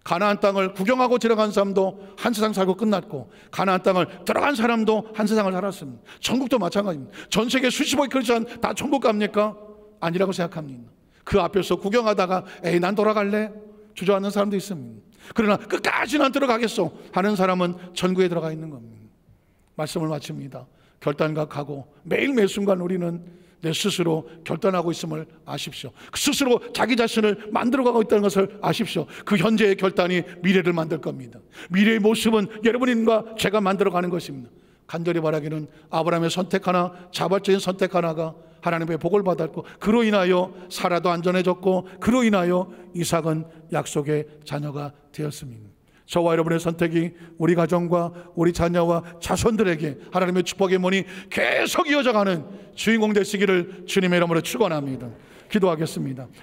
Speaker 1: 가나안 땅을 구경하고 들어간 사람도 한 세상 살고 끝났고 가나안 땅을 들어간 사람도 한 세상을 살았습니다. 천국도 마찬가지입니다. 전 세계 수십억의 크리스찬 다 천국 갑니까? 아니라고 생각합니다. 그 앞에서 구경하다가 에이 난 돌아갈래? 주저하는 사람도 있습니다. 그러나 끝까지 난 들어가겠소 하는 사람은 천국에 들어가 있는 겁니다. 말씀을 마칩니다. 결단각하고 매일 매 순간 우리는 내 스스로 결단하고 있음을 아십시오. 스스로 자기 자신을 만들어가고 있다는 것을 아십시오. 그 현재의 결단이 미래를 만들 겁니다. 미래의 모습은 여러분과 제가 만들어가는 것입니다. 간절히 바라기는 아브라함의 선택 하나, 자발적인 선택 하나가 하나님의 복을 받았고 그로 인하여 사라도 안전해졌고 그로 인하여 이삭은 약속의 자녀가 되었습니다. 저와 여러분의 선택이 우리 가정과 우리 자녀와 자손들에게 하나님의 축복의 문이 계속 이어져가는 주인공 되시기를 주님의 이름으로 축원합니다. 기도하겠습니다.